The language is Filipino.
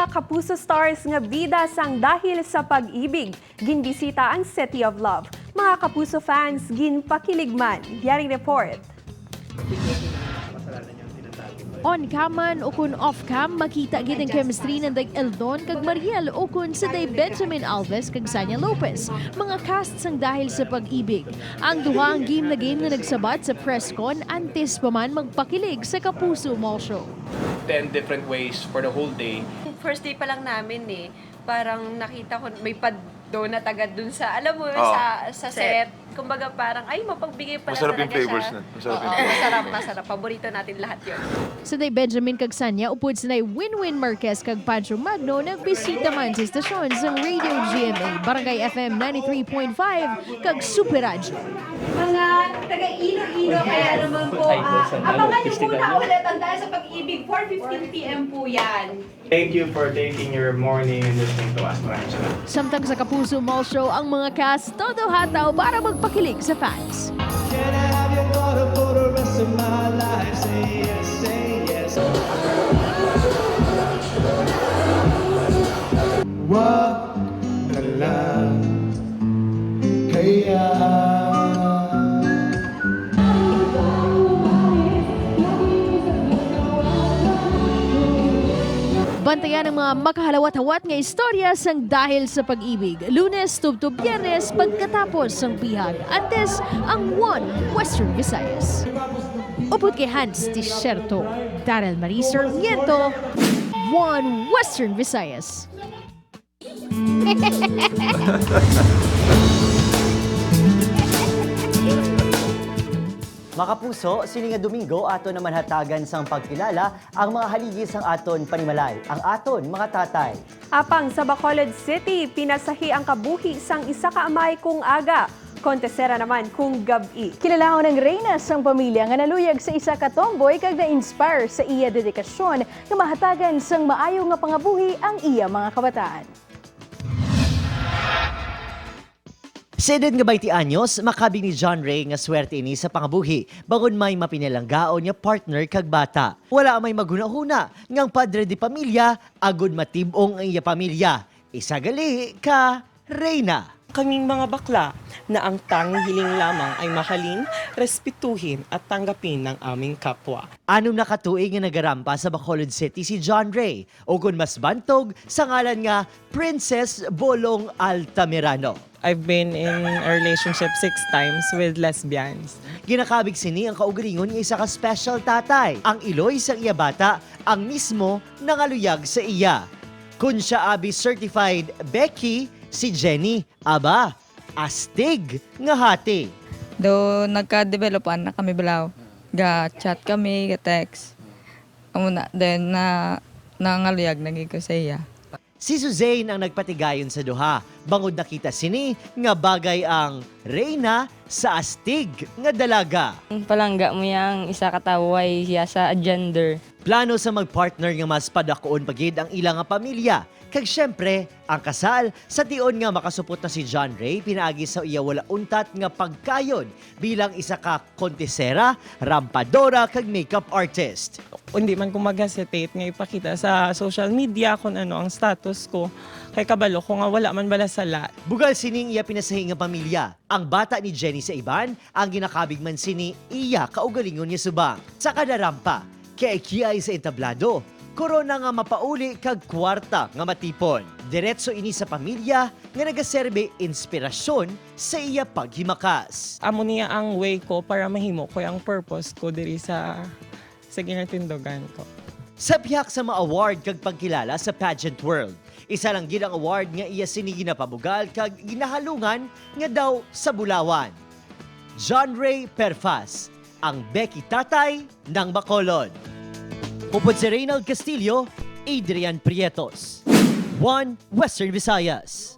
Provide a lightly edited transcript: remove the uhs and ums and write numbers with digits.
Mga kapuso stars nga bida sang dahil sa pag-ibig, ginbisita ang City of Love. Mga kapuso fans ginpakiligman. Yaring report. On-cam man o kun off-cam, makita gid ang chemistry ng Dag Eldon kag Mariel o kun sa Day Benjamin Alves kag Sanya Lopez. Mga cast sang dahil sa pag-ibig. Ang duha ang game na nagsabat sa press con antes pa man magpakilig sa Kapuso Mall Show. 10 different ways for the whole day. First day pa lang namin parang nakita ko may donut agad dun sa, alam mo, sa set. Kumbaga parang, ay, mapagbigay pala Masarap yung talaga flavors siya. nun. Masarap yung Oo, flavors. masarap. Paborito natin lahat yun. Sa Day Benjamin kag Sanya, upod sa Win-Win Marquez kag Pancho Magno, nagbisita man sa istasyon sa Radio GMA, Barangay FM 93.5 kag Super Radio. Mga taga-Ilo-Ilo, kaya naman po, abangan niyo po na ulit ang dahil sa pag-ibig, 4:15 p.m. po yan. Thank you for taking your morning and listening to us. Maraming salamat. Samtang sa Kapuso Mall Show, ang mga cast todo hataw para magpakilig sa fans. Can I have your daughter for the rest of my life? Say yes, say yes. Wa la kaya. Bantayan ang mga makahalawat-hawat nga istorya sang dahil sa pag-ibig. Lunes, tubtub, Biyernes, pagkatapos sang bihag. Antes, ang One Western Visayas. Upod kay Hans Tisherto, Daryl Mariser, Niento, One Western Visayas. Mga kapuso, sininga Domingo ato naman hatagan sang pagkilala ang mga haligi sang aton panimalay, ang aton mga tatay. Apang sa Bacolod City, pinasahi ang kabuhi sang isa ka amay kung aga. Kontesera naman kung gabi. Kilalaon ng reyna sang pamilya nga naluyag sa isa ka tomboy kag na-inspire sa iya dedikasyon nga mahatagan sang maayo nga pangabuhi ang iya mga kabataan. Sa edad nga 20 anyos, makabi ni John Ray nga swerte ini sa pangabuhi, bangon may mapinalanggaon nga partner kag bata. Wala may maghuna-huna, ngang padre di pamilya, agud matibong ang iya pamilya. Isa gali ka, Reyna. Kaming mga bakla na ang tanging hiling lamang ay mahalin, respetuhin at tanggapin ng aming kapwa. Anom na katuig nga nagarampa sa Bacolod City si John Ray, o kung mas bantog sa ngalan nga Princess Bolong Altamirano. I've been in a relationship 6 times with lesbians. Ginakabig sini ang kaugalingon ng isa ka special tatay. Ang iloy sa iya bata, ang mismo nangaluyag sa iya. Kung siya abi certified Becky, si Jenny, aba, astig nga hati. Do nagka-developan na kami balaw. Ga-chat kami, ga-text. Amuna, then nangaluyag naging ko sa iya. Si Suzanne ang nagpatigayon sa duha. Bangod nakita sini nga bagay ang Reyna sa astig nga dalaga. Palangga mo yang isa kataway siya sa gender. Plano sa magpartner nga mas padakoon pagid ang ilang nga pamilya. Kag syempre, ang kasal sa tion nga makasupot na si John Ray pinaagi sa iya wala untat nga pagkayon bilang isa ka kontesera, rampadora kag makeup artist. Hindi man ko mag-hesitate nga ipakita sa social media kung ano ang status ko. Kay kabalo ko nga wala man bala sala. Bugal sining iya pinasahi nga pamilya. Ang bata ni Jenny sa iban, ang ginakabig man sini iya kaugalingon niya subang. Sa kada rampa, kay kiyay sa entablado, korona nga mapauli kag kwarta nga matipon. Diretso ini sa pamilya nga nagaserbe inspirasyon sa iya paghimakas. Amo niya ang way ko para mahimo ko ang purpose ko diri sa ginatindogan ko. Sa piyak sa mga award kag pagkilala sa pageant world, isa lang gid ang award nga iya sini ginapabugal kag ginahalungan nga daw sa Bulawan. John Ray Perfas, ang Becky Tatay ng Bacolod. Upod si Reynald Castillo, Adrian Prietos. One Western Visayas.